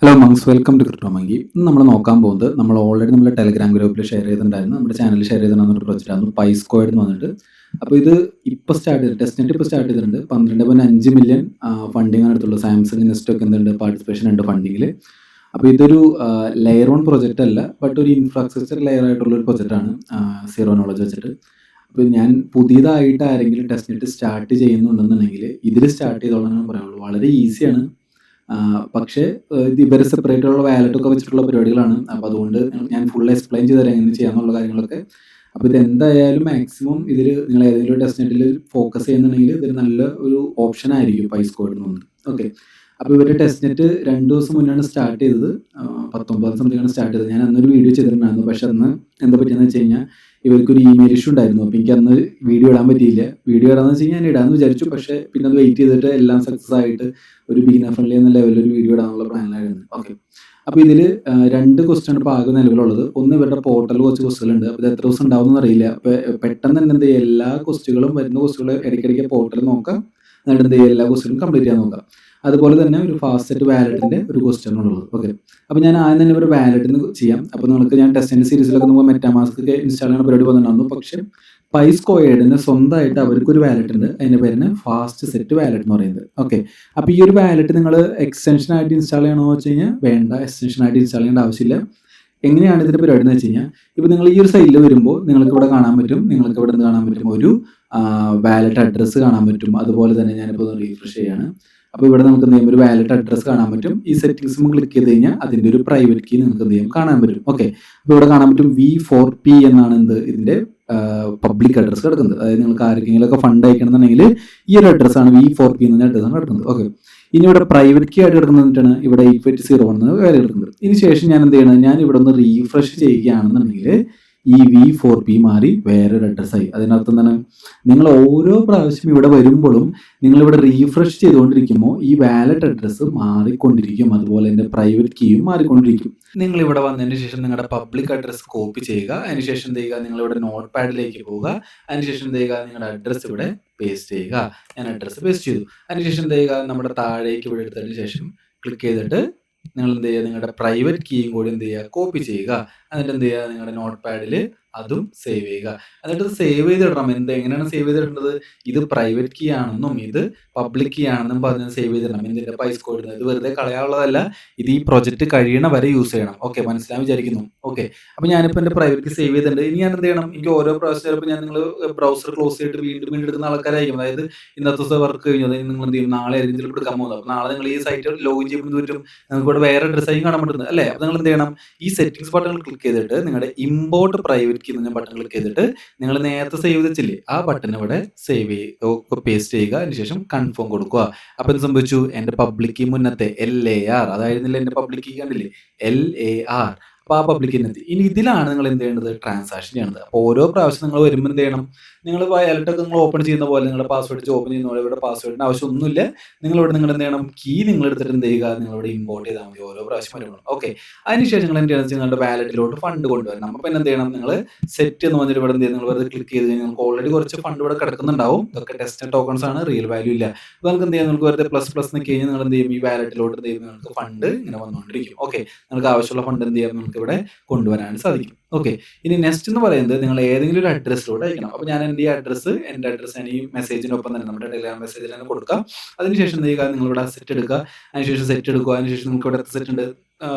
Hello monks, welcome to CryptoMonkey. ഇന്ന് നമ്മൾ നോക്കാൻ പോകുന്നത് നമ്മൾ ഓൾറെഡി നമ്മുടെ ടെലഗ്രാം ഗ്രൂപ്പിൽ ഷെയർ ചെയ്തിട്ടുണ്ടായിരുന്നു, നമ്മുടെ ചാനലിൽ ഷെയർ ചെയ്തിട്ടുണ്ടെന്നൊരു പ്രൊജക്റ്റ് ആയിരുന്നു പൈസ്കോയിഡ് എന്ന് പറഞ്ഞിട്ട്. അപ്പോൾ ഇത് ഇപ്പോൾ സ്റ്റാർട്ട് ചെയ്ത് ടെസ്റ്റ് ഇപ്പോൾ സ്റ്റാർട്ട് ചെയ്തിട്ടുണ്ട്. 12.5 മില്യൺ ഫണ്ടിങ് ആണ് എടുത്തുള്ളൂ. സാംസങ് ഇൻവെസ്റ്റ് ഒക്കെ എന്തുണ്ട്, പാർട്ടിസിപ്പേഷൻ ഉണ്ട് ഫണ്ടിങ്ങിൽ. അപ്പോൾ ഇതൊരു ലെയർ വൺ പ്രൊജക്റ്റ് അല്ല, ബട്ട് ഒരു ഇൻഫ്രാസ്ട്രക്ചർ ലെയർ ആയിട്ടുള്ള ഒരു പ്രൊജക്റ്റാണ് സീറോ നോളജ് വെച്ചിട്ട്. അപ്പോൾ ഞാൻ പുതിയതായിട്ട് ആരെങ്കിലും ടെസ്റ്റ് നെറ്റ് സ്റ്റാർട്ട് ചെയ്യുന്നുണ്ടെന്നുണ്ടെങ്കിൽ ഇതിൽ സ്റ്റാർട്ട് ചെയ്തോളാം എന്ന് പറയുള്ളൂ. വളരെ ഈസിയാണ്. പക്ഷേ ഇത് ഇവരെ സെപ്പറേറ്റുള്ള വാലറ്റൊക്കെ വെച്ചിട്ടുള്ള പരിപാടികളാണ്. അപ്പോൾ അതുകൊണ്ട് ഞാൻ ഫുൾ എക്സ്പ്ലെയിൻ ചെയ്ത് തരാം എങ്ങനെ ചെയ്യാമെന്നുള്ള കാര്യങ്ങളൊക്കെ. അപ്പോൾ ഇതെന്തായാലും മാക്സിമം ഇതിൽ നിങ്ങൾ ഏതെങ്കിലും ഒരു ടെസ്റ്റ് നെറ്റിൽ ഫോക്കസ് ചെയ്യുന്നുണ്ടെങ്കിൽ ഇതൊരു നല്ല ഒരു ഓപ്ഷൻ ആയിരിക്കും പൈസ്കോയിഡ് എന്നുള്ളത്. ഓക്കെ, അപ്പോൾ ഇവരുടെ ടെസ്റ്റ് നെറ്റ് 2 ദിവസം മുന്നാണ് സ്റ്റാർട്ട് ചെയ്തത്. 19 സംതിങ്ങാണ് സ്റ്റാർട്ട് ചെയ്തത്. ഞാൻ അന്നൊരു വീഡിയോ ചെയ്തിട്ടുണ്ടായിരുന്നു. പക്ഷെ അന്ന് എന്താ പറ്റിയെന്ന് വെച്ച് കഴിഞ്ഞാൽ ഇവർക്കൊരു ഇമെയിൽ ഇഷ്യൂ ഉണ്ടായിരുന്നു. അപ്പോൾ എനിക്ക് അന്ന് വീഡിയോ ഇടാൻ പറ്റിയില്ല. വീഡിയോ ഇടാന്ന് വെച്ച് കഴിഞ്ഞാൽ ഞാൻ ഇടാമെന്ന് വിചാരിച്ചു. പക്ഷേ പിന്നെ അത് വെയിറ്റ് ചെയ്തിട്ട് എല്ലാം സക്സസ് ആയിട്ട് ഒരു ബിഗിനർ ഫ്രണ്ട്ലി എന്ന ലെവലിൽ ഒരു വീഡിയോ ഇടാനുള്ള പ്ലാനിലായിരുന്നു. ഓക്കെ, അപ്പോൾ ഇതിൽ 2 ക്വസ്റ്റ്യൻ ഇപ്പോൾ ആകെ നിലവിലുള്ളത്. ഒന്ന് ഇവരുടെ പോർട്ടലിൽ കുറച്ച് ക്വസ്റ്റ്യൻ ഉണ്ട്. അപ്പോൾ ഇത് എത്ര ദിവസം ഉണ്ടാവുമെന്ന് അറിയില്ല. അപ്പോൾ പെട്ടെന്ന് തന്നെ എന്ത് ചെയ്യുക, എല്ലാ ക്വസ്റ്റ്യനുകളും വരുന്ന ക്വസ്റ്റ്യനുകൾ ഇടയ്ക്കിടയ്ക്ക് പോർട്ടലിൽ നോക്കാം, എന്നിട്ട് എന്ത് ചെയ്യുക, എല്ലാ ക്വസ്റ്റ്യനും കംപ്ലീറ്റ് ചെയ്യാൻ നോക്കാം. അതുപോലെ തന്നെ ഒരു ഫാസ്റ്റ് വാലറ്റിന്റെ ഒരു ക്വസ്റ്റ്യൻ ഉള്ളത്. ഓക്കെ, അപ്പോൾ ഞാൻ ആദ്യം തന്നെ ഒരു വാലറ്റിന് ചെയ്യാം. അപ്പോൾ നിങ്ങൾക്ക് ഞാൻ ടെസ്റ്റ് സീരീസിലൊക്കെ നമ്മൾ മെറ്റാമാസ്ക് ഒക്കെ ഇൻസ്റ്റാൾ ചെയ്യുന്ന പരിപാടി വന്നിട്ടുണ്ടായിരുന്നു. പക്ഷേ പൈസ്കോയിഡിന് സ്വന്തമായിട്ട് അവർക്കൊരു വാലറ്റ് ഉണ്ട്. അതിന്റെ പേരിന് ഫാസ്റ്റ് സെറ്റ് വാലറ്റ് എന്ന് പറയുന്നത്. ഓക്കെ, അപ്പോൾ ഈ ഒരു വാലറ്റ് നിങ്ങൾ എക്സ്റ്റൻഷൻ ആയിട്ട് ഇൻസ്റ്റാൾ ചെയ്യണമെന്ന് വെച്ച് കഴിഞ്ഞാൽ വേണ്ട, എക്സ്റ്റൻഷൻ ആയിട്ട് ഇൻസ്റ്റാൾ ചെയ്യേണ്ട ആവശ്യമില്ല. എങ്ങനെയാണ് ഇതിന്റെ പരിപാടി എന്ന് വെച്ച് കഴിഞ്ഞാൽ, ഇപ്പോൾ നിങ്ങൾ ഈ ഒരു സൈറ്റിൽ വരുമ്പോൾ നിങ്ങൾക്ക് ഇവിടെ കാണാൻ പറ്റും, നിങ്ങൾക്ക് ഇവിടെ നിന്ന് കാണാൻ പറ്റും ഒരു വാലറ്റ് അഡ്രസ്സ് കാണാൻ പറ്റും. അതുപോലെ തന്നെ ഞാനിപ്പോൾ റീഫ്രഷ് ചെയ്യാണ്. അപ്പോൾ ഇവിടെ നമുക്ക് എന്ത് ചെയ്യും, ഒരു വാലറ്റ് അഡ്രസ്സ് കാണാൻ പറ്റും. ഈ സെറ്റിംഗ്സ് ക്ലിക്ക് ചെയ്ത് കഴിഞ്ഞാൽ അതിന്റെ ഒരു പ്രൈവറ്റ് കീ നിങ്ങൾക്ക് എന്ത് ചെയ്യും, കാണാൻ പറ്റും. ഓക്കെ, അപ്പോൾ ഇവിടെ കാണാൻ പറ്റും V4P എന്നാണ് ഇതിന്റെ പബ്ലിക് അഡ്രസ്സ് കിടക്കുന്നത്. അതായത് നിങ്ങൾക്ക് ആർക്കെങ്കിലും ഒക്കെ ഫണ്ട് അയക്കണമെന്നുണ്ടെങ്കിൽ ഈ ഒരു അഡ്രസ്സാണ് V4P എന്ന അഡ്രസ്സാണ് കിടക്കുന്നത്. ഓക്കെ, ഇനി ഇവിടെ പ്രൈവറ്റ് കീ ആയിട്ട് കിടക്കുന്നതാണ് ഇവിടെ 880 എന്ന് കാര്യം കിടക്കുന്നത്. ഇതിന് ശേഷം ഞാൻ എന്ത് ചെയ്യണം, ഞാൻ ഇവിടെ ഒന്ന് റീഫ്രഷ് ചെയ്യുകയാണെന്നുണ്ടെങ്കിൽ ഈ V4P മാറി വേറൊരു അഡ്രസ്സായി. അതിനർത്ഥം എന്താണ്, നിങ്ങൾ ഓരോ പ്രാവശ്യം ഇവിടെ വരുമ്പോഴും നിങ്ങൾ ഇവിടെ റീഫ്രഷ് ചെയ്തുകൊണ്ടിരിക്കുമ്പോൾ ഈ വാലറ്റ് അഡ്രസ്സ് മാറിക്കൊണ്ടിരിക്കും. അതുപോലെ എൻ്റെ പ്രൈവറ്റ് കീയും മാറിക്കൊണ്ടിരിക്കും. നിങ്ങൾ ഇവിടെ വന്നതിന് ശേഷം നിങ്ങളുടെ പബ്ലിക് അഡ്രസ്സ് കോപ്പി ചെയ്യുക. അതിനുശേഷം എന്ത് ചെയ്യുക, നിങ്ങൾ ഇവിടെ നോട്ട് പാഡിലേക്ക് പോവുക. അതിനുശേഷം എന്ത് ചെയ്യുക, നിങ്ങളുടെ അഡ്രസ്സ് ഇവിടെ പേസ്റ്റ് ചെയ്യുക. ഞാൻ അഡ്രസ്സ് പേസ്റ്റ് ചെയ്തു. അതിനുശേഷം എന്ത് ചെയ്യുക, നമ്മുടെ താഴേക്ക് ഇവിടെ എടുത്തതിന് ശേഷം ക്ലിക്ക് ചെയ്തിട്ട് നിങ്ങൾ എന്ത് ചെയ്യുക, നിങ്ങളുടെ പ്രൈവറ്റ് കീയും കൂടി എന്ത് ചെയ്യുക, കോപ്പി ചെയ്യുക. എന്നിട്ട് എന്ത് ചെയ്യുക, നിങ്ങളുടെ നോട്ട് പാഡിൽ അതും സേവ് ചെയ്യുക. എന്നിട്ട് സേവ് ചെയ്തിടണം. എങ്ങനെയാണ് സേവ് ചെയ്തിടേണ്ടത്, ഇത് പ്രൈവറ്റ് കീ ആണെന്നും ഇത് പബ്ലിക് കീ ആണെന്നും പറഞ്ഞ് സേവ് ചെയ്തിടണം. ഇതിന്റെ പൈസ്കോയിഡ് ഇത് വെറുതെ കളയാനുള്ളതല്ല, ഇത് ഈ പ്രൊജക്ട് കഴിയണ വരെ യൂസ് ചെയ്യണം. ഓക്കെ, മനസ്സിലാൻ വിചാരിക്കുന്നു. ഓക്കെ, അപ്പോൾ ഞാനിപ്പോൾ എൻ്റെ പ്രൈവറ്റ് കീ സേവ് ചെയ്തിട്ടുണ്ട്. ഇനി ഞാൻ എന്ത് ചെയ്യണം, എനിക്ക് ഓരോ പ്രാവശ്യം ചിലപ്പോൾ ഞാൻ നിങ്ങൾ ബ്രൗസർ ക്ലോസ് ചെയ്തിട്ട് വീണ്ടും വീണ്ടും എടുക്കുന്ന ആൾക്കാരായിരിക്കും. അതായത് ഇന്നത്തെ ദിവസം വർക്ക് കഴിഞ്ഞു, അതായത് നിങ്ങൾ എന്ത് ചെയ്യും, നാളെ ആയിരിക്കും ചിലപ്പോൾ എടുക്കാൻ പോകുന്നത്. അപ്പോൾ നാളെ നിങ്ങൾ ഈ സൈറ്റ് ലോഗിൻ ചെയ്യുമ്പോൾ പറ്റും നിങ്ങൾക്ക് ഇവിടെ വേറെ ഡ്രസ്സായും കാണാൻ പറ്റുന്നത് അല്ലേ. അപ്പോൾ നിങ്ങൾ എന്ത് ചെയ്യണം, ഈ സെറ്റിംഗ്സ് ബട്ടൺ ക്ലിക്ക് ചെയ്തിട്ട് നിങ്ങളുടെ ഇമ്പോർട്ട് പ്രൈവറ്റ് കീ എന്ന ബട്ടൺ ക്ലിക്ക് ചെയ്തിട്ട് നിങ്ങൾ നേരത്തെ സേവ് ചെയ്തില്ലേ ആ ബട്ടൺ ഇവിടെ സേവ് ചെയ്യുക, പേസ്റ്റ് ചെയ്യുക. അതിനുശേഷം കൺഫേം കൊടുക്കുക. അപ്പോൾ എന്ത് സംഭവിച്ചു, എൻ്റെ പബ്ലിക് കീ മുന്നത്തെ LAR അതായിരുന്നില്ല എൻ്റെ പബ്ലിക് കീ, കണ്ടില്ലേ LAR. അപ്പോൾ ആ പബ്ലിക് എത്തി. ഇനി ഇതിലാണ് നിങ്ങൾ എന്ത് ചെയ്യേണ്ടത്, ട്രാൻസാക്ഷൻ ചെയ്യേണ്ടത്. അപ്പോൾ ഓരോ പ്രാവശ്യം നിങ്ങൾ വരുമ്പോൾ എന്ത് ചെയ്യണം, നിങ്ങൾ വാലറ്റൊക്കെ നിങ്ങൾ ഓപ്പൺ ചെയ്യുന്ന പോലെ നിങ്ങളുടെ പാസ്വേഡ് വെച്ച് ഓപ്പൺ ചെയ്യുന്ന പോലെ ഇവിടെ പാസ്വേഡിന് ആവശ്യമൊന്നുമില്ല. നിങ്ങളിവിടെ നിങ്ങൾ എന്ത് ചെയ്യണം, കീ നിങ്ങൾ എടുത്തിട്ട് എന്ത് ചെയ്യുക, നിങ്ങളിവിടെ ഇമ്പോർട്ട് ചെയ്താൽ മതി ഓരോ പ്രാവശ്യം വരുമ്പോൾ. ഓക്കെ, അതിനുശേഷം നിങ്ങൾ എന്ത് ചെയ്യണം, നിങ്ങളുടെ വാലറ്റിലോട്ട് ഫണ്ട് കൊണ്ടുവരണം. അപ്പോൾ എന്ത് ചെയ്യണം, നിങ്ങൾ സെറ്റ് എന്ന് പറഞ്ഞിട്ട് ഇവിടെ എന്ത് ചെയ്യും, നിങ്ങൾ വെറുതെ ക്ലിക്ക് ചെയ്ത് കഴിഞ്ഞാൽ നിങ്ങൾക്ക് ഓൾറെഡി കുറച്ച് ഫണ്ട് ഇവിടെ കിടക്കുന്നുണ്ടാവും. ഇതൊക്കെ ടെസ്റ്റ് ടോക്കൺസ് ആണ്, റിയൽ വാല്യൂ ഇല്ല. അപ്പോൾ നിങ്ങൾക്ക് എന്ത് ചെയ്യാം, നിങ്ങൾക്ക് വെറുതെ പ്ലസ് നിൽക്കി കഴിഞ്ഞാൽ നിങ്ങൾ എന്ത് ചെയ്യും, ഈ വാലറ്റിലോട്ട് എന്ത് ചെയ്യും, നിങ്ങൾക്ക് ഫണ്ട് ഇങ്ങനെ വന്നുകൊണ്ടിരിക്കും. ഓക്കെ, നിങ്ങൾക്ക് ആവശ്യമുള്ള ഫണ്ട് എന്ത് ചെയ്യാം, നിങ്ങൾക്ക് ഇവിടെ കൊണ്ടുവരാൻ സാധിക്കും. ഓക്കെ, ഇനി നെക്സ്റ്റ് എന്ന് പറയുന്നത് നിങ്ങൾ ഏതെങ്കിലും ഒരു അഡ്രസ്സിലോട്ട് അയക്കണം. അപ്പോൾ ഞാൻ എൻ്റെ അഡ്രസ്സ് ഞാൻ ഈ മെസ്സേജിനൊപ്പം തന്നെ നമ്മുടെ ടെലിഗ്രാം മെസ്സേജിൽ തന്നെ കൊടുക്കാം. അതിനുശേഷം എന്ത് ചെയ്യുക, നിങ്ങളിവിടെ സെറ്റ് എടുക്കുക. അതിനുശേഷം സെറ്റ് എടുക്കുക. അതിനുശേഷം നിങ്ങൾക്ക് ഇവിടെ സെറ്റ് ഉണ്ട്,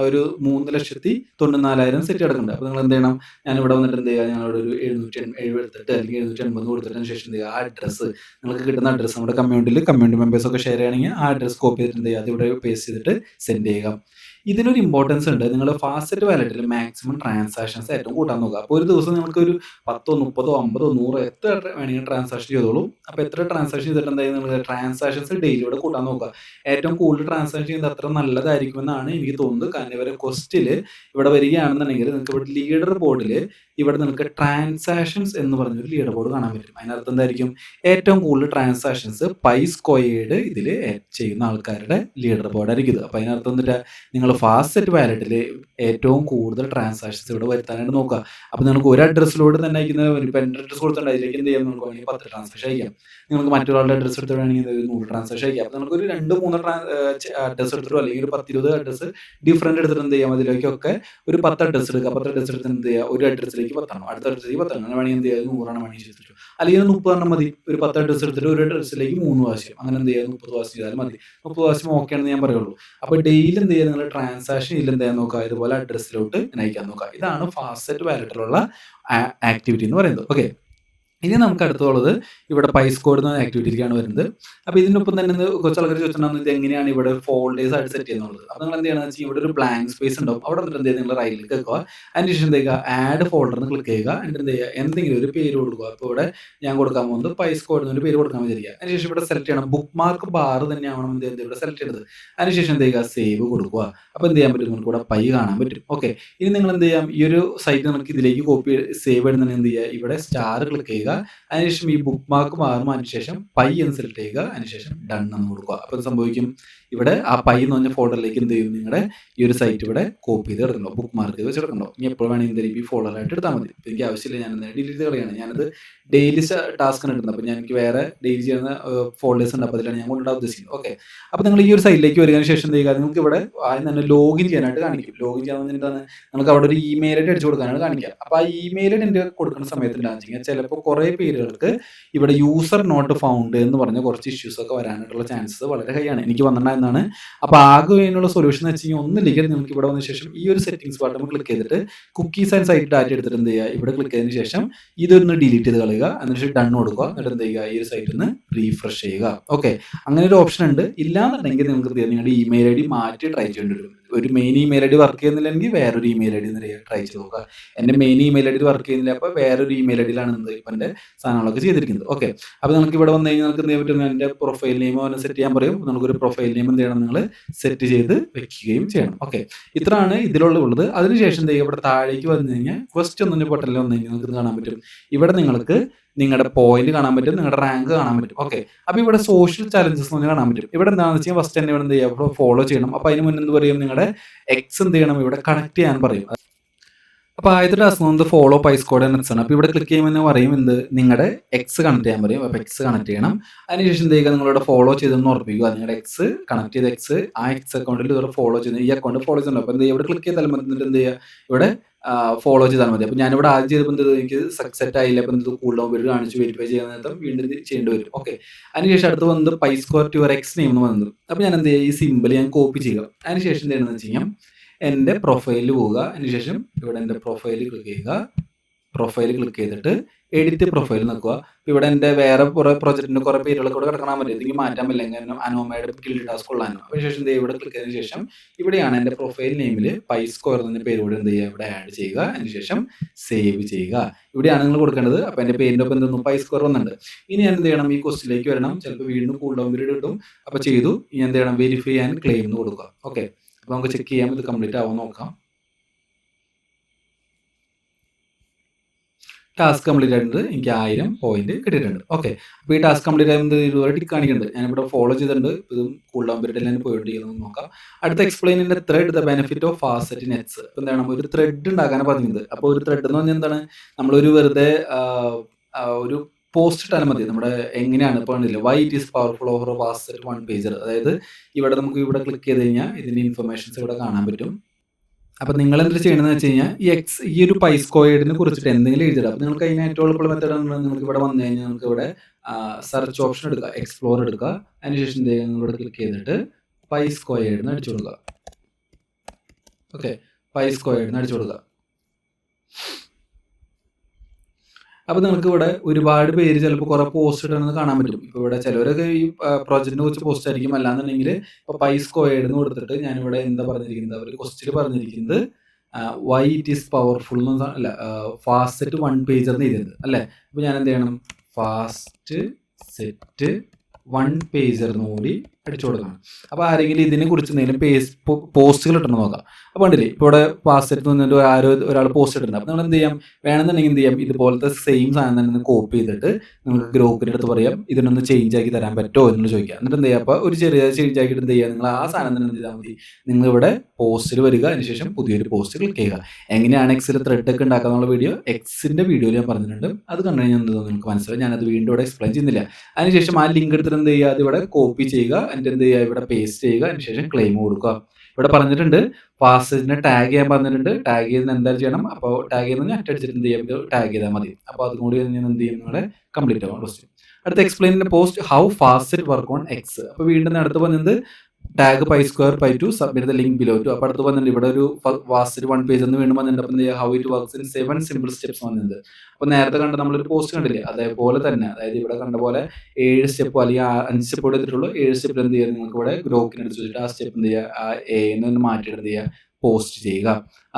ഒരു 3,94,000 സെറ്റ് എടുക്കുന്നുണ്ട്. അപ്പോൾ നിങ്ങൾ എന്ത് ചെയ്യണം, ഞാനിവിടെ വന്നിട്ട് എന്ത് ചെയ്യുക, ഞങ്ങളോട് ഒരു 770 എടുത്തിട്ട് അല്ലെങ്കിൽ 780 കൊടുത്തിട്ടതിന് ശേഷം എന്ത് ചെയ്യുക, ആ അഡ്രസ്സ് നിങ്ങൾക്ക് കിട്ടുന്ന അഡ്രസ്സ് നമ്മുടെ കമ്മ്യൂണിറ്റി മെമ്പേഴ്സ് ഒക്കെ ഷെയർ ചെയ്യണമെങ്കിൽ ആ അഡ്രസ്സ് കോപ്പി ചെയ്തിട്ട് എന്ത് ചെയ്യുക, അത് ഇവിടെ പേസ്റ്റ് ചെയ്തിട്ട് സെൻഡ് ചെയ്യുക. ഇതിനൊരു ഇമ്പോർട്ടൻസ് ഉണ്ട്. നിങ്ങൾ ഫാസ്റ്റ് വാലറ്റിൽ മാക്സിമം ട്രാൻസാക്ഷൻസ് ഏറ്റവും കൂട്ടാൻ നോക്കുക. അപ്പോൾ ഒരു ദിവസം നിങ്ങൾക്ക് ഒരു 10, 30, 50, 100 എത്ര വേണമെങ്കിൽ ട്രാൻസാക്ഷൻ ചെയ്തോളൂ. അപ്പോൾ എത്ര ട്രാൻസാക്ഷൻ ചെയ്തിട്ട് എന്തായാലും നിങ്ങൾ ട്രാൻസാക്ഷൻസ് ഡെയിലി ഇവിടെ കൂട്ടാൻ നോക്കുക. ഏറ്റവും കൂടുതൽ ട്രാൻസാക്ഷൻ ചെയ്യുന്നത് അത്ര നല്ലതായിരിക്കുമെന്നാണ് എനിക്ക് തോന്നുന്നത്. കാരണം ഇവരെ ക്വസ്റ്റിൽ ഇവിടെ വരികയാണെന്നുണ്ടെങ്കിൽ നിങ്ങൾക്ക് ഇവിടെ ലീഡർ ബോർഡിൽ ഇവിടെ നിങ്ങൾക്ക് ട്രാൻസാക്ഷൻസ് എന്ന് പറഞ്ഞൊരു ലീഡർ ബോർഡ് കാണാൻ പറ്റും. അതിനകത്ത് എന്തായിരിക്കും, ഏറ്റവും കൂടുതൽ ട്രാൻസാക്ഷൻസ് പൈസ്കോയിഡ് ഇതിൽ ചെയ്യുന്ന ആൾക്കാരുടെ ലീഡർ ബോർഡ് ആയിരിക്കും ഇത്. അപ്പോൾ അതിനകത്ത് എന്നിട്ട് നിങ്ങൾ നിങ്ങൾ ഫാസ്റ്റ് സെറ്റ് വാലറ്റിൽ ഏറ്റവും കൂടുതൽ ട്രാൻസാക്ഷൻസ് ഇവിടെ വരുത്താനായിട്ട് നോക്കുക. അപ്പോൾ നിങ്ങൾക്ക് ഒരു അഡ്രസ്സിലൂടെ തന്നെ അയക്കുന്ന ഇപ്പോൾ എൻ്റെ അഡ്രസ്സ് കൊടുത്തിട്ടുണ്ട് അതിലേക്ക് എന്ത് ചെയ്യാം, നമുക്ക് വേണമെങ്കിൽ 10 ട്രാൻസാക്ഷൻ അയക്കാം. നിങ്ങൾക്ക് മറ്റൊരാളുടെ അഡ്രസ്സ് എടുത്ത് വേണമെങ്കിൽ 100 ട്രാൻസാക്ഷൻ അയക്കാം. അപ്പോൾ നമുക്കൊരു 2-3 അഡ്രസ്സ് എടുത്തിട്ടോ അല്ലെങ്കിൽ ഒരു 10-20 അഡ്രസ്സ് ഡിഫറൻറ്റ് എടുത്തിട്ട് എന്ത് ചെയ്യാം, അതിലേക്കൊക്കെ ഒരു 10 അഡ്രസ്സ് എടുക്കുക. 10 അഡ്രസ്സ് എടുത്ത് എന്ത് ചെയ്യുക, ഒരു അഡ്രസ്സിലേക്ക് 10 അടുത്ത അഡ്രസ്സിലേക്ക് 10 അങ്ങനെ വേണമെങ്കിൽ എന്ത് ചെയ്യുക, 100 വേണമെങ്കിൽ ചെയ്തിട്ടു. അല്ലെങ്കിൽ 30 മതി. ഒരു 10 അഡ്രസ്സ് എടുത്തിട്ട് ഒരു അഡ്രസ്സിലേക്ക് 3 പ്രാവശ്യം അങ്ങനെ എന്ത് ചെയ്യുക, 30 പ്രാവശ്യം ചെയ്താൽ മതി. 30 പ്രാവശ്യം ഓക്കെ ആണെന്ന് ഞാൻ പറയുള്ളൂ. അപ്പോൾ ഡെയിലി എന്ത് ചെയ്യുക, നിങ്ങൾ ട്രാൻസാക്ഷൻ ഇതിൽ എന്ത് ചെയ്യാൻ നോക്കുക, ഇതുപോലെ അഡ്രസ്സിലോട്ട് അയക്കാൻ നോക്കുക. ഇതാണ് ഫാസ്റ്റ് സെറ്റ് വാലറ്റിലുള്ള ആക്ടിവിറ്റി എന്ന് പറയുന്നത്. ഓക്കെ, ഇനി നമുക്ക് അടുത്തുള്ളത് ഇവിടെ പൈസ്കോഡ് എന്ന ആക്ടിവിറ്റിക്കാണ് വരുന്നത്. അപ്പോൾ ഇതിനൊപ്പം തന്നെ കുറച്ച് ആൾക്കാർ ചോദിച്ചിട്ടുണ്ടാകുന്നത് ഇത് എങ്ങനെയാണ് ഇവിടെ ഫോൾഡേഴ്സ് ആയിട്ട് സെറ്റ് ചെയ്യുന്നുള്ളത്. അപ്പോൾ നിങ്ങൾ എന്ത് ചെയ്യണമെന്ന് വെച്ചാൽ ഇവിടെ ഒരു ബ്ലാങ്ക് സ്പേസ് ഉണ്ടാവും. അവിടെ വന്നിട്ട് എന്ത് ചെയ്യുക, നിങ്ങൾ റൈറ്റിലേക്ക് വെക്കുക. അതിനുശേഷം എന്ത് ചെയ്യുക, ആഡ് ഫോൾഡർ എന്ന് ക്ലിക്ക് ചെയ്യുക. എന്നിട്ട് എന്ത് ചെയ്യുക, എന്തെങ്കിലും ഒരു പേര് കൊടുക്കുക. അപ്പോൾ ഇവിടെ ഞാൻ കൊടുക്കാൻ പോകുന്നത് പൈസ്കോഡ് എന്നൊരു പേര് കൊടുക്കാൻ വിചാരിക്കുക. അതിനുശേഷം ഇവിടെ സെലക്ട് ചെയ്യണം, ബുക്ക് മാർക്ക് ബാർ തന്നെയാവണം എന്ത് ചെയ്യുന്നത് ഇവിടെ സെലക്ട് ചെയ്തത്. അതിനുശേഷം എന്ത് ചെയ്യുക, സേവ് കൊടുക്കുക. അപ്പോൾ എന്ത് ചെയ്യാൻ പറ്റും, നിങ്ങൾക്ക് ഇവിടെ പൈ കാണാൻ പറ്റും. ഓക്കെ, ഇനി നിങ്ങൾ എന്ത് ചെയ്യാം, ഈ ഒരു സൈറ്റ് നിങ്ങൾക്ക് ഇതിലേക്ക് കോപ്പി സേവ് ചെയ്യുന്നതിന് എന്ത് ചെയ്യുക, ഇവിടെ സ്റ്റാർ ക്ലിക്ക് ചെയ്യുക. അതിനുശേഷം ഈ ബുക്ക് മാർക്ക് മാറും, അതിനുശേഷം പൈ എന്ന് സെലക്ട് ചെയ്യുക. അതിനുശേഷം ഡൺ എന്ന് കൊടുക്കുക. അപ്പോൾ ഇത് സംഭവിക്കും, ഇവിടെ ആ പൈ എന്ന് പറഞ്ഞ ഫോൾഡറിലേക്ക് എന്ത് ചെയ്യും, നിങ്ങളുടെ ഈ ഒരു സൈറ്റ് ഇവിടെ കോപ്പി ചെയ്ത് എടുക്കണ്ടോ, ബുക്ക് മാർക്ക് ചെയ്ത് വെച്ചെടുക്കണ്ടോ. ഇനി എപ്പോൾ വേണമെങ്കിൽ എന്തെങ്കിലും ഈ ഫോൾഡറായിട്ട് എടുത്താൽ മതി. എനിക്ക് ആവശ്യമില്ല, ഞാൻ ഡിലീറ്റ് ചെയ്ത് കളയാണ്. ഞാനത് ഡെയിലി ടാസ്ക്കാണ് എടുക്കുന്നത്. അപ്പോൾ എനിക്ക് വേറെ ഡെയിലി ചെയ്യുന്ന ഫോൾഡേഴ്സ് ഉണ്ട്. അപ്പോൾ അതിലാണ് ഞാൻ കൊണ്ടുണ്ടാകാൻ ഉദ്ദേശിക്കുന്നത്. ഓക്കെ, അപ്പോൾ നിങ്ങൾ ഈ ഒരു സൈറ്റിലേക്ക് വരികതിന് ശേഷം എന്ത് ചെയ്യുക, നിങ്ങൾക്ക് ഇവിടെ ആദ്യം തന്നെ ലോഗിൻ ചെയ്യാനായിട്ട് കാണിക്കും. ലോഗിൻ ചെയ്യാൻ എന്താണ്, നമുക്ക് അവിടെ ഒരു ഇമെയിൽ ഐ ഡി അടിച്ചു കൊടുക്കാനാണ് കാണിക്കുക. അപ്പോൾ ആ ഇമെയിൽ ഐ ഡി കൊടുക്കുന്ന സമയത്ത് എന്താണെന്ന് വെച്ചാൽ ചിലപ്പോൾ കുറേ പേരുകൾക്ക് ഇവിടെ യൂസർ നോട്ട് ഫൗണ്ട് എന്ന് പറഞ്ഞ കുറച്ച് ഇഷ്യൂസ് ഒക്കെ വരാനായിട്ടുള്ള ചാൻസസ് വളരെ ഹൈ ആണ്. എനിക്ക് വന്നിട്ടുണ്ടായിരുന്നതാണ്. അപ്പോൾ ആകെ അതിനുള്ള സൊല്യൂഷൻ എന്ന് വെച്ച് കഴിഞ്ഞാൽ ഒന്നില്ലെങ്കിൽ നിങ്ങൾക്ക് ഇവിടെ വന്ന ശേഷം ഈ ഒരു സെറ്റിംഗ്സ് ബട്ടൺ ക്ലിക്ക് ചെയ്തിട്ട് കുക്കീസ് ആൻഡ് സൈറ്റ് ഡാറ്റ എടുത്തിട്ട് എന്ത് ചെയ്യുക, ഇവിടെ ക്ലിക്ക് ചെയ്തതിന് ശേഷം ഇതൊന്ന് ഡിലീറ്റ് ചെയ്ത് കളയുക. എന്നിട്ട് ഡൺ കൊടുക്കുക. എന്നിട്ട് എന്ത് ചെയ്യുക, ഈ ഒരു സൈറ്റ് ഒന്ന് റീഫ്രഷ് ചെയ്യുക. ഓക്കെ, അങ്ങനെ ഒരു ഓപ്ഷൻ ഉണ്ട്. ഇല്ലാന്നുണ്ടെങ്കിൽ നിങ്ങൾക്ക് നിങ്ങളുടെ ഇമെയിൽ ഐ ഡി മാറ്റി ട്രൈ ചെയ്യേണ്ടി വരും. ഒരു main email I D work ചെയ്യുന്നില്ലെങ്കിൽ വേറൊരു ഇമെയിൽ ഐ ഡി ട്രൈ ചെയ്ത് നോക്കുക. എൻ്റെ main email I D work ചെയ്യുന്നില്ല, അപ്പോൾ വേറൊരു ഇമെയിൽ ഐ ഡിയിലാണ് ഇപ്പം എൻ്റെ സാധനങ്ങളൊക്കെ ചെയ്തിരിക്കുന്നത്. ഓക്കെ, അപ്പോൾ നിങ്ങൾക്ക് ഇവിടെ വന്നു കഴിഞ്ഞാൽ നിങ്ങൾക്ക് എന്ത് ചെയ്യാൻ പറ്റും, എൻ്റെ പ്രൊഫൈൽ നെയിം സെറ്റ് ചെയ്യാൻ പറയും. നമുക്കൊരു പ്രൊഫൈൽ നെയിം എന്ത് ചെയ്യണം, നിങ്ങൾ സെറ്റ് ചെയ്ത് വെക്കുകയും ചെയ്യണം. ഓക്കെ, ഇത്രയാണ് ഇതിലുള്ളത്. അതിനുശേഷം എന്ത് ചെയ്യുക, ഇവിടെ താഴേക്ക് വന്നു കഴിഞ്ഞാൽ ക്വസ്റ്റ്യൻ ഒന്നിൻ്റെ ബട്ടണിൽ വന്നു കഴിഞ്ഞാൽ നിങ്ങൾക്ക് കാണാൻ പറ്റും, ഇവിടെ നിങ്ങൾക്ക് നിങ്ങളുടെ പോയിന്റ് കാണാൻ പറ്റും, നിങ്ങളുടെ റാങ്ക് കാണാൻ പറ്റും. ഓക്കെ, അപ്പോൾ ഇവിടെ സോഷ്യൽ ചാലഞ്ചസ് എന്ന് കാണാൻ പറ്റും. ഇവിടെ എന്താണെന്ന് വെച്ചാൽ ഫസ്റ്റ് തന്നെ ഇവിടെ എന്ത് ചെയ്യുക, ഫോളോ ചെയ്യണം. അപ്പോൾ അതിന് മുന്നേ എന്ത് പറയും, നിങ്ങളുടെ എക്സ് എന്ത് ചെയ്യണം, ഇവിടെ കണക്ട് ചെയ്യാൻ പറയും. അപ്പോൾ ആദ്യത്തെ ടാസ്ക് വന്നത് ഫോളോ പൈസ്കോഡ് എന്ന ആണ്. അപ്പോൾ ഇവിടെ ക്ലിക്ക് ചെയ്യുമ്പോൾ പറയും എന്ത്, നിങ്ങളുടെ എക്സ് കണക്ട് ചെയ്യാൻ പറയും. അപ്പോൾ എക്സ് കണക്ട് ചെയ്യണം. അതിനുശേഷം എന്ത് ചെയ്യുക, നിങ്ങളുടെ ഫോളോ ചെയ്തെന്ന് ഉറപ്പിക്കുക. നിങ്ങളുടെ എക്സ് കണക്ട് ചെയ്ത എക്സ് ആ എക്സ് അക്കൗണ്ടിൽ ഇവിടെ ഫോളോ ചെയ്യുന്നത്, ഈ അക്കൗണ്ട് ഫോളോ ചെയ്യുന്നുണ്ട്. അപ്പോൾ എന്ത് ചെയ്യുക, ഇവിടെ ക്ലിക്ക് ചെയ്താൽ മതി. എന്നിട്ട് എന്ത് ചെയ്യുക, ഇവിടെ ഫോളോ ചെയ്താൽ മതി. അപ്പോൾ ഞാനിവിടെ ആദ്യം ചെയ്തപ്പോൾ എന്ത്, എനിക്ക് സക്സസ് ആയില്ല. അപ്പോൾ എന്ത്, കൂൾ ഡൗൺ പേര് കാണിച്ച് വെരിഫൈ ചെയ്യാൻ നേരത്തെ വീണ്ടും ചെയ്യേണ്ടി വരും. ഓക്കെ, അതിനുശേഷം അടുത്ത് വന്നത് പൈസ്കോർ ടു യുവർ എക്സ് നെയിം എന്ന് വന്നത്. അപ്പോൾ ഞാൻ എന്ത് ചെയ്യുക, ഈ സിമ്പിൾ ഞാൻ കോപ്പി ചെയ്യുക. അതിനുശേഷം എന്ത് ചെയ്യണമെന്ന് വെച്ച് കഴിഞ്ഞാൽ എൻ്റെ പ്രൊഫൈലിൽ പോവുക. അതിനുശേഷം ഇവിടെ എൻ്റെ പ്രൊഫൈലിൽ ക്ലിക്ക് ചെയ്യുക. പ്രൊഫൈൽ ക്ലിക്ക് ചെയ്തിട്ട് എഡിറ്റ് പ്രൊഫൈൽ നോക്കുക. ഇവിടെ എൻ്റെ വേറെ കുറേ പ്രൊജക്റ്റിൻ്റെ കുറേ പേരുകളൊക്കെ കൂടെ കിടക്കാൻ പറ്റും. എനിക്ക് മാറ്റാൻ പറ്റില്ല, കാരണം അനോമയുടെ കിൽഡ് ടാസ്ക് ഉള്ളതാണ്. അതിനുശേഷം ഇവിടെ ക്ലിക്ക് ചെയ്തതിന് ശേഷം ഇവിടെയാണ് എൻ്റെ പ്രൊഫൈൽ നെയിമിൽ പൈസ്കോർ എന്ന പേര് കൂടെ എന്ത് ചെയ്യുക, ഇവിടെ ആഡ് ചെയ്യുക. അതിനുശേഷം സേവ് ചെയ്യുക. ഇവിടെയാണ് നിങ്ങൾ കൊടുക്കേണ്ടത്. അപ്പോൾ എൻ്റെ പേരിൻ്റെ ഒപ്പം എന്തൊന്നും പൈസ്കോർ വന്നിട്ടുണ്ട്. ഇനി ഞാൻ എന്ത് ചെയ്യണം, ഈ ക്വസ്റ്റിലേക്ക് വരണം. ചിലപ്പോൾ വീണ്ടും കൂൾ ഡൗൺ പീരീഡ് കിട്ടും. അപ്പോൾ ചെയ്തു. ഇനി എന്ത് ചെയ്യണം, വെരിഫൈ ആൻഡ് ക്ലെയിം എന്ന് കൊടുക്കുക. ഓക്കെ, അപ്പോൾ നമുക്ക് ചെക്ക് ചെയ്യാം ഇത് കംപ്ലീറ്റ് ആവാൻ നോക്കാം. ടാസ്ക് കംപ്ലീറ്റ് ആയിട്ടുണ്ട്. എനിക്ക് 1000 പോയിന്റ് കിട്ടിയിട്ടുണ്ട്. ഓക്കെ, അപ്പോൾ ഈ ടാസ്ക് കംപ്ലീറ്റ് ആയത് ഇതുവരെ ടിക്ക് കാണിക്കുന്നുണ്ട്. ഞാനിവിടെ ഫോളോ ചെയ്തിട്ടുണ്ട്. ഇതും കൂൾ ഡൗൺ പീരീഡ് എല്ലാം പോയിട്ടിരിക്കുന്നത് നോക്കാം. അടുത്ത എക്സ്പ്ലെയിനിൻ്റെ thread the benefit of fast set nets. ഇപ്പോൾ എന്താണ്, ഒരു ത്രെഡ് ഉണ്ടാക്കാനാണ് പറഞ്ഞത്. അപ്പോൾ ഒരു ത്രെഡ് എന്ന് പറഞ്ഞാൽ എന്താണ്, നമ്മളൊരു വെറുതെ ഒരു പോസ്റ്റ് ഇട്ടാലും മതി. നമ്മുടെ എങ്ങനെയാണ് ഇപ്പോൾ why it is powerful over fast set one pager. അതായത് ഇവിടെ നമുക്ക് ഇവിടെ ക്ലിക്ക് ചെയ്ത് കഴിഞ്ഞാൽ ഇതിൻ്റെ ഇൻഫർമേഷൻസ് ഇവിടെ കാണാൻ പറ്റും. അപ്പോൾ നിങ്ങൾ എന്ത് ചെയ്യണമെന്ന് വെച്ച് കഴിഞ്ഞാൽ ഈ ഒരു പൈസ്കോയിഡിനെ കുറിച്ചിട്ട് എന്തെങ്കിലും എഴുതിയിടുക. അപ്പോൾ നിങ്ങൾക്ക് അതിന് ഏറ്റവും എളുപ്പമുള്ള മെത്തേഡ് നിങ്ങൾക്ക് ഇവിടെ വന്നു കഴിഞ്ഞാൽ നിങ്ങൾക്ക് ഇവിടെ സെർച്ച് ഓപ്ഷൻ എടുക്കുക, എക്സ്പ്ലോർ എടുക്കുക. അതിനുശേഷം എന്ത് ചെയ്യുക, നിങ്ങളിവിടെ ക്ലിക്ക് ചെയ്തിട്ട് പൈസ്കോയിഡിന് അടിച്ചു കൊടുക്കുക. ഓക്കെ, പൈസ്കോയിഡിന് അടിച്ചു കൊടുക്കുക. അപ്പോൾ നിങ്ങൾക്ക് ഇവിടെ ഒരുപാട് പേര് ചിലപ്പോൾ കുറേ പോസ്റ്റ് ഇടുന്നത് കാണാൻ പറ്റും. ഇപ്പോൾ ഇവിടെ ചിലവരൊക്കെ ഈ പ്രോജക്റ്റിനെ കുറിച്ച് പോസ്റ്റ് ആയിരിക്കും. അല്ലാന്നുണ്ടെങ്കിൽ ഇപ്പോൾ പൈസ്കോയിഡ് എന്ന് കൊടുത്തിട്ട് ഞാനിവിടെ എന്താ പറഞ്ഞിരിക്കുന്നത്, അവർ ക്വസ്റ്റിൽ പറഞ്ഞിരിക്കുന്നത് വൈ ഇറ്റ് ഈസ് പവർഫുൾ എന്ന് അല്ല, ഫാസ്റ്റ് സെറ്റ് വൺ പേജർ എന്ന് എഴുതിയത് അല്ലേ. അപ്പോൾ ഞാൻ എന്ത് ചെയ്യണം, ഫാസ്റ്റ് സെറ്റ് വൺ പേജർ എന്ന് കൂടി അടിച്ചു കൊടുക്കണം. അപ്പോൾ ആരെങ്കിലും ഇതിനെക്കുറിച്ച് എന്തെങ്കിലും പോസ്റ്റുകൾ ഇട്ടെന്ന് നോക്കാം. അപ്പോൾ കണ്ടില്ലേ, ഇപ്പോൾ ഇവിടെ പാസ്സെറ്റ് നിന്നിട്ട് ഒരാൾ പോസ്റ്റ് ഇട്ടിട്ടുണ്ട്. അപ്പോൾ നിങ്ങൾ എന്ത് ചെയ്യാം, വേണമെന്നുണ്ടെങ്കിൽ എന്ത് ചെയ്യാം, ഇതുപോലത്തെ സെയിം സാധനം തന്നെ കോപ്പി ചെയ്തിട്ട് നിങ്ങൾക്ക് ഗ്രൂപ്പിൻ്റെ അടുത്ത് പറയാം, ഇതിനൊന്ന് ചേഞ്ച് ആക്കി തരാൻ പറ്റുമോ എന്ന് ചോദിക്കുക. എന്നിട്ട് എന്ത് ചെയ്യുക, അപ്പോൾ ഒരു ചെറിയ ചേഞ്ച് ആക്കിയിട്ട് എന്ത് ചെയ്യുക, നിങ്ങൾ ആ സാധനം തന്നെ എന്ത് ചെയ്താൽ മതി, നിങ്ങൾ ഇവിടെ പോസ്റ്റിൽ വരിക, അതിനുശേഷം പുതിയൊരു പോസ്റ്റ് ക്ലിക്ക് ചെയ്യുക. എങ്ങനെയാണ് എക്സിൽ ത്രെഡ് ഒക്കെ ഉണ്ടാക്കാന്നുള്ള വീഡിയോ എക്സിൻ്റെ വീഡിയോയിൽ ഞാൻ പറഞ്ഞിട്ടുണ്ട്. അത് കണ്ടു കഴിഞ്ഞാൽ എന്ത് നിങ്ങൾക്ക് മനസ്സിലായി, ഞാനത് വീണ്ടും ഇവിടെ എക്സ്പ്ലെയിൻ ചെയ്യുന്നില്ല. അതിനുശേഷം ആ ലിങ്ക് എടുത്തിട്ട് എന്ത് ചെയ്യുക, അത് ഇവിടെ കോപ്പി ചെയ്യുക, എന്നിട്ട് എന്ത് ചെയ്യുക, ഇവിടെ പേസ്റ്റ് ചെയ്യുക, അതിനുശേഷം ക്ലെയിം കൊടുക്കുക. ഇവിടെ പറഞ്ഞിട്ടുണ്ട് പാസ്വേഡിനെ ടാഗ് ചെയ്യാൻ പറഞ്ഞിട്ടുണ്ട്. ടാഗ് ചെയ്യുന്ന എന്തായാലും ചെയ്യണം. അപ്പോൾ ടാഗ് ചെയ്യുന്ന അറ്റടിച്ചിട്ട് എന്ത് ചെയ്യാം, ടാഗ് ചെയ്താൽ മതി. അപ്പോൾ അതും കൂടി ഞാൻ എന്ത് ചെയ്യും, നിങ്ങളെ കംപ്ലീറ്റ് ആവും ക്വസ്റ്റ്യൻ. അടുത്ത explain post how fast it work on X. അപ്പോൾ വീണ്ടും അടുത്ത് പറഞ്ഞത് tag PySquare Py2 submit the link below to. അപ്പോൾ അടുത്ത് വന്നിട്ടുണ്ട് ഇവിടെ ഒരു ഫാസ്റ്റ് 1 പേജ് എന്ന് വീണ്ടും വന്നിട്ടുണ്ട്. അപ്പം എന്ത് ചെയ്യുക, how it works in 7 simple steps വന്നിട്ടുണ്ട്. അപ്പോൾ നേരത്തെ കണ്ട നമ്മളൊരു പോസ്റ്റ് കണ്ടില്ലേ, അതേപോലെ തന്നെ, അതായത് ഇവിടെ കണ്ട പോലെ 7 സ്റ്റെപ്പ് അല്ലെങ്കിൽ 5 സ്റ്റെപ്പ് ഇവിടെ എടുത്തിട്ടുള്ളൂ. 7 സ്റ്റെപ്പിൽ എന്ത് ചെയ്യുക, നിങ്ങൾക്ക് ഇവിടെ ഗ്രോക്കിന് എടുത്ത് വെച്ചിട്ട് ആ സ്റ്റെപ്പ് എന്ത് ചെയ്യുക, ആ എന്ന് മാറ്റിയിട്ട് എന്ത് ചെയ്യുക, പോസ്റ്റ് ചെയ്യുക.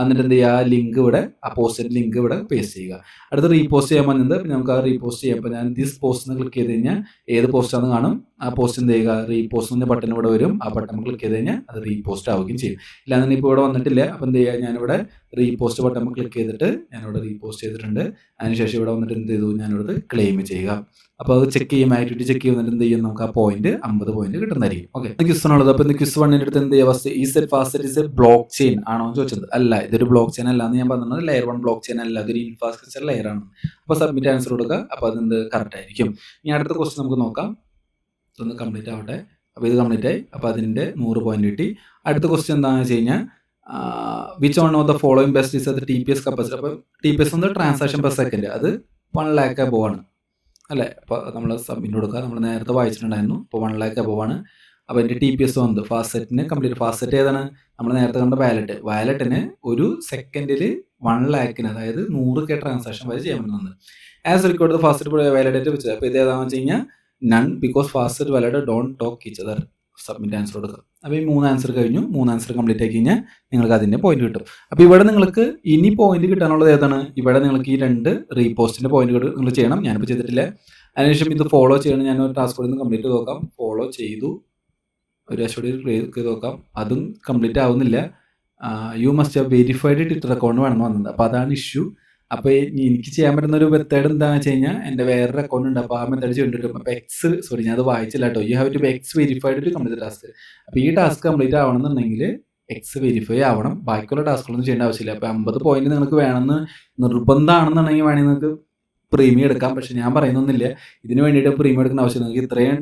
എന്നിട്ട് എന്ത് ചെയ്യുക, ആ ലിങ്ക് ഇവിടെ, ആ പോസ്റ്റിൻ്റെ ലിങ്ക് ഇവിടെ പേസ്റ്റ് ചെയ്യുക. അടുത്ത് റീപോസ്റ്റ് ചെയ്യാൻ വന്നത്, നമുക്ക് ആ റീപോസ്റ്റ് ചെയ്യാം. അപ്പോൾ ഞാൻ ദിസ് പോസ്റ്റ് എന്ന് ക്ലിക്ക് ചെയ്ത് കഴിഞ്ഞാൽ ഏത് പോസ്റ്റാണെന്ന് കാണും. ആ പോസ്റ്റ് എന്ത് ചെയ്യുക, റീപോസ്റ്റിൻ്റെ ബട്ടൺ ഇവിടെ വരും. ആ ബട്ടൺ ക്ലിക്ക് ചെയ്ത് കഴിഞ്ഞാൽ അത് റീപോസ്റ്റ് ആവുകയും ചെയ്യും. ഇല്ലാന്നുണ്ടെങ്കിൽ ഇപ്പോൾ ഇവിടെ വന്നിട്ടില്ല. അപ്പോൾ എന്ത് ചെയ്യുക, ഞാനിവിടെ റീപോസ്റ്റ് ബട്ടൺ ക്ലിക്ക് ചെയ്തിട്ട് ഞാനിവിടെ റീപോസ്റ്റ് ചെയ്തിട്ടുണ്ട്. അതിനുശേഷം ഇവിടെ വന്നിട്ട് എന്ത് ചെയ്തു, ഞാനിവിടെ ക്ലെയിം ചെയ്യുക. അപ്പോൾ അത് ചെക്ക് ചെയ്യും, ആക്ടിവിറ്റി ചെക്ക് ചെയ്യുന്നിട്ട് എന്ത് ചെയ്യും, നമുക്ക് ആ പോയിന്റ് 50 പോയിന്റ് കിട്ടുന്നതായിരിക്കും. ഓക്കെ, ക്വിസ് ആണുള്ളത്. അപ്പോൾ ഇന്ന് ക്വിസ് 1ൻ്റെ അടുത്ത് എന്ത് ചെയ്യുക, ഫാസ്റ്ററ്റ് ഈസ് എ ബ്ലോക്ക് ചെയിൻ ആണോ എന്ന് ചോദിച്ചത്. അല്ല, ഇതൊരു ബ്ലോക്ക് ചെയിൻ അല്ല എന്ന് ഞാൻ പറഞ്ഞത്. ലെയർ 1 ബ്ലോക്ക് ചെയിൻ അല്ല, ഇതൊരു ഇൻഫ്രാസ്ട്രക്ചർ ലെയർ ആണ്. അപ്പോൾ സബ്മിറ്റ് ആൻസർ കൊടുക്കുക. അപ്പോൾ അതെന്ത് കറക്റ്റ് ആയിരിക്കും. ഇനി അടുത്ത ക്വസ്റ്റ്യൻ നമുക്ക് നോക്കാം. ഇതൊന്ന് കംപ്ലീറ്റ് ആവട്ടെ. അപ്പോൾ ഇത് കംപ്ലീറ്റ് ആയി. അപ്പോൾ അതിൻ്റെ 100 പോയിന്റ് കിട്ടി. അടുത്ത ക്വസ്റ്റ്യൻ എന്താണെന്ന് വെച്ച് കഴിഞ്ഞാൽ which one of the following best is അത് TPS കപ്പാസിറ്റി. അപ്പോൾ TPS എന്നത് ട്രാൻസാക്ഷൻ പെർ സെക്കൻഡ്, അത് 1 lakh above ആണ് അല്ലേ. അപ്പോൾ നമ്മൾ സബ്മിറ്റ് കൊടുക്കുക. നമ്മൾ നേരത്തെ വായിച്ചിട്ടുണ്ടായിരുന്നു. ഇപ്പോൾ 1 lakh above ആണ്. അപ്പോൾ എൻ്റെ TPS വന്നത് ഫാസ്റ്ററ്റിന് കംപ്ലീറ്റ്. ഫാസ്റ്ററ്റ് ഏതാണ്, നമ്മൾ നേരത്തെ കണ്ട വാലറ്റിന് ഒരു സെക്കൻഡിൽ 1 lakhന്, അതായത് 100K ട്രാൻസാക്ഷൻ വരെ ചെയ്യാൻ പറ്റുന്നത്. ആസ് റിക്കോർഡ് ഫാസ്റ്ററ്റ് വാലറ്റ് വെച്ചത്. അപ്പോൾ ഇത് ഏതാണെന്ന് വെച്ച് കഴിഞ്ഞാൽ none, because fastest wallet don't talk each other. Submit answer കൊടുക്കുക. അപ്പോൾ ഈ 3 ആൻസർ കഴിഞ്ഞു. 3 ആൻസർ കംപ്ലീറ്റ് ആക്കി കഴിഞ്ഞാൽ നിങ്ങൾക്ക് അതിൻ്റെ പോയിന്റ് കിട്ടും. അപ്പോൾ ഇവിടെ നിങ്ങൾക്ക് ഇനി പോയിന്റ് കിട്ടാനുള്ളത് ഏതാണ്, ഇവിടെ നിങ്ങൾക്ക് ഈ 2 റീപോസ്റ്റിൻ്റെ പോയിന്റ് നിങ്ങൾ ചെയ്യണം. ഞാനിപ്പോൾ ചെയ്തിട്ടില്ല. അതിനുശേഷം ഇത് ഫോളോ ചെയ്യണം. ഞാൻ ഒരു ടാസ്ക് കൂടി കംപ്ലീറ്റ് ചെയ്ത് നോക്കാം. ഫോളോ ചെയ്തു, ഒരു അശ്വടി ചെയ്ത് നോക്കാം. അതും കംപ്ലീറ്റ് ആവുന്നില്ല. You must have verified Twitter account വേണമെന്ന് വന്നത്. അപ്പോൾ അതാണ് ഇഷ്യൂ. അപ്പോൾ എനിക്ക് ചെയ്യാൻ പറ്റുന്ന ഒരു മെത്തേഡ് എന്താണെന്ന് വെച്ച് കഴിഞ്ഞാൽ, എൻ്റെ വേറൊരു അക്കൗണ്ട് ഉണ്ട്. അപ്പോൾ ആ മെത്തേഡ് ചെയ്തിട്ട് അപ്പോൾ ഞാൻ അത് വായിച്ചില്ല കേട്ടോ. You have to X verified to complete task. അപ്പോൾ ഈ ടാസ്ക് കംപ്ലീറ്റ് ആവണമെന്നുണ്ടെങ്കിൽ എക്സ് വെരിഫൈ ആവണം. ബാക്കിയുള്ള ടാസ്കുകളൊന്നും ചെയ്യേണ്ട ആവശ്യമില്ല. അപ്പോൾ 50 പോയിന്റ് നിങ്ങൾക്ക് വേണമെന്ന് നിർബന്ധമാണെന്നുണ്ടെങ്കിൽ വേണമെങ്കിൽ നിങ്ങൾക്ക് പ്രീമിയം എടുക്കാം. പക്ഷെ ഞാൻ പറയുന്നൊന്നുമില്ല, ഇതിന് വേണ്ടിയിട്ട് പ്രീമിയം എടുക്കുന്ന ആവശ്യം. നിങ്ങൾക്ക് ഇത്രയും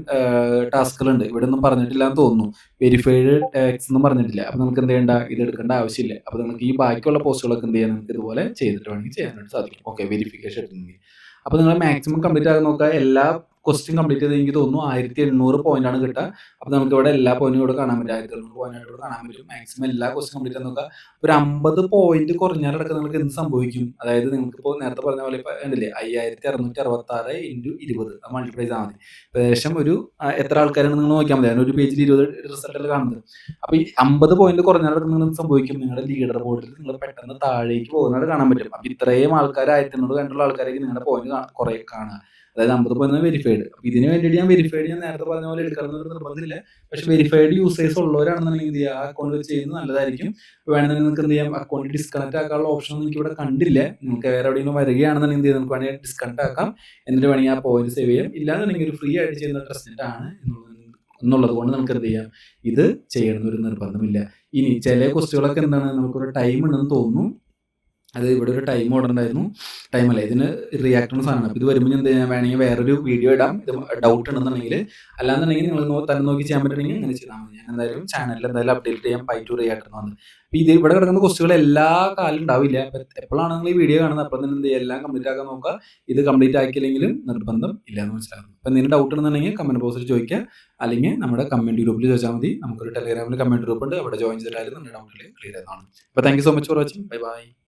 ടാസ്കുകളുണ്ട്, ഇവിടെ ഒന്നും പറഞ്ഞിട്ടില്ല എന്ന് തോന്നുന്നു. വെരിഫൈഡ് എക്സ് ഒന്നും പറഞ്ഞിട്ടില്ല. അപ്പോൾ നമുക്ക് എന്ത് ചെയ്യേണ്ട, ഇത് എടുക്കേണ്ട ആവശ്യമില്ല. അപ്പോൾ നിങ്ങൾക്ക് ഈ ബാക്കിയുള്ള പോസ്റ്റുകളൊക്കെ എന്ത് ചെയ്യാൻ, നിങ്ങൾക്ക് ഇതുപോലെ ചെയ്തിട്ട് വേണമെങ്കിൽ ചെയ്യാനായിട്ട് സാധിക്കും. ഓക്കെ, വെരിഫിക്കേഷൻ എടുക്കുന്നെങ്കിൽ. അപ്പോൾ നിങ്ങൾ മാക്സിമം കംപ്ലീറ്റ് ആകാൻ നോക്കുക. എല്ലാ ക്വസ്റ്റ്യൻ കംപ്ലീറ്റ് ചെയ്ത് എനിക്ക് തോന്നുന്നു 1800 പോയിന്റാണ് കിട്ടുക. അപ്പോൾ നമുക്ക് ഇവിടെ എല്ലാ പോയിന്റും കൂടെ കാണാൻ പറ്റും. 1800 പോയിന്റ് കൂടെ കാണാൻ പറ്റും. മാക്സിമം എല്ലാ ക്വസ്റ്റ്യൻ കംപ്ലീറ്റ് ചെയ്യാൻ നോക്കുക. ഒരു 50 പോയിന്റ് കുറഞ്ഞാലടക്കം നിങ്ങൾക്ക് എന്ത് സംഭവിക്കും, അതായത് നിങ്ങൾക്ക് ഇപ്പോൾ നേരത്തെ പറഞ്ഞ പോലെ ഇപ്പോൾ കണ്ടില്ലേ, 5666 × 20 മൾട്ടിപ്ലൈ ചെയ്താൽ മതി. ഏകദേശം ഒരു എത്ര ആൾക്കാരാണ് നിങ്ങൾ നോക്കിയാൽ മതി. അതിന് ഒരു പേജിൽ 20 റിസൾട്ടിൽ കാണുന്നത്. അപ്പോൾ ഈ 50 പോയിന്റ് കുറഞ്ഞാലടക്കം നിങ്ങൾ എന്ത് സംഭവിക്കും, നിങ്ങളുടെ ലീഡർ ബോർഡിൽ നിങ്ങൾ പെട്ടെന്ന് താഴേക്ക് പോകുന്നത് കാണാൻ പറ്റും. അപ്പോൾ ഇത്രയും ആൾക്കാർ 1800 കണ്ടുള്ള ആൾക്കാരേക്ക് നിങ്ങളുടെ പോയിന്റ് കുറേ കാണുക. അതായത് 50 പോയിന്റ് വെരിഫൈഡ്. അപ്പോൾ ഇതിന് വേണ്ടിയിട്ട് ഞാൻ വെരിഫൈഡ് ഞാൻ നേരത്തെ പറഞ്ഞ പോലെ എടുക്കണമെന്ന് നിർബന്ധമില്ല. പക്ഷേ വെരിഫൈഡ് യൂസേഴ്സ് ഉള്ളവരാണെന്നുണ്ടെങ്കിൽ എന്ത് ചെയ്യുക, ആ അക്കൗണ്ട് വെച്ച് ചെയ്യുന്നത് നല്ലതായിരിക്കും. ഇപ്പോൾ വേണമെങ്കിൽ നിങ്ങൾക്ക് എന്ത് ചെയ്യാം, അക്കൗണ്ട് ഡിസ്കണക്ട് ആക്കാനുള്ള ഓപ്ഷൻ ഒന്നും എനിക്ക് ഇവിടെ കണ്ടില്ല. നിങ്ങൾക്ക് വേറെ എവിടെയെങ്കിലും വരികയാണെന്നുണ്ടെങ്കിൽ എന്ത് ചെയ്യാം, നമുക്ക് വേണമെങ്കിൽ ഡിസ്കണക്ട് ആക്കാം. എന്നിട്ട് വേണമെങ്കിൽ ആ പോയിന്റ് സേവ് ചെയ്യാം. ഇല്ലാന്നുണ്ടെങ്കിൽ ഒരു ഫ്രീ ആയിട്ട് ചെയ്യുന്ന ട്രസ്റ്റ് ആണ് എന്നുള്ളത് കൊണ്ട് നമുക്ക് എന്ത് ചെയ്യാം, ഇത് ചെയ്യണമെന്നൊരു നിർബന്ധമില്ല. ഇനി ചില ക്വസ്റ്റ്യനുകളൊക്കെ എന്താണ്, നമുക്കൊരു ടൈം ഉണ്ടെന്ന് തോന്നുന്നു. അത് ഇവിടെ ഒരു ടൈം ഓർഡർ ഉണ്ടായിരുന്നു. ടൈമല്ല, ഇതിന് റിയാക്ട് ചെയ്യുന്ന സാധനമാണ്. അപ്പോൾ ഇത് വരുമ്പോൾ ഞാൻ വേണമെങ്കിൽ വേറൊരു വീഡിയോ ഇടാം, ഇത് ഡൗട്ട് ഉണ്ടെന്നുണ്ടെങ്കിൽ. അല്ലാന്നുണ്ടെങ്കിൽ നിങ്ങൾ തന്നെ നോക്കി ചെയ്യാൻ പറ്റുമെങ്കിൽ അങ്ങനെ ചെയ്താൽ മതി. ഞാൻ എന്തായാലും ചാനലിൽ എന്തായാലും അപ്ഡേറ്റ് ചെയ്യാം Py2 റിയാക്ട് വന്നത്. അപ്പോൾ ഇത് ഇവിടെ കിടക്കുന്ന ക്വസ്റ്റ്യനുകൾ എല്ലാ കാലം ഉണ്ടാവില്ല. അപ്പോൾ എപ്പോഴാണ് നിങ്ങൾ ഈ വീഡിയോ കാണുന്നത് അപ്പോൾ തന്നെ എന്ത് ചെയ്യുക, എല്ലാം കംപ്ലീറ്റ് ആക്കാൻ നോക്കുക. ഇത് കംപ്ലീറ്റ് ആക്കിയില്ലെങ്കിലും നിർബന്ധം ഇല്ലയെന്ന് മനസ്സിലാക്കുന്നു. അപ്പോൾ എന്തെങ്കിലും ഡൗട്ട് ഉണ്ടെന്നുണ്ടെങ്കിൽ കമൻറ്റ് ബോക്സിൽ ചോദിക്കുക, അല്ലെങ്കിൽ നമ്മുടെ കമൻറ്റ് ഗ്രൂപ്പിൽ ചോദിച്ചാൽ മതി. നമുക്കൊരു ടെലിഗ്രാമിൽ കമൻറ്റ് ഗ്രൂപ്പ് ഉണ്ട്, അവിടെ ജോയിൻ ചെയ്തിട്ടായാലും നമ്മുടെ ഡൗട്ടിൽ ക്ലിയർ ആയതാണ്. അപ്പോൾ thank you so much for watching. Bye bye.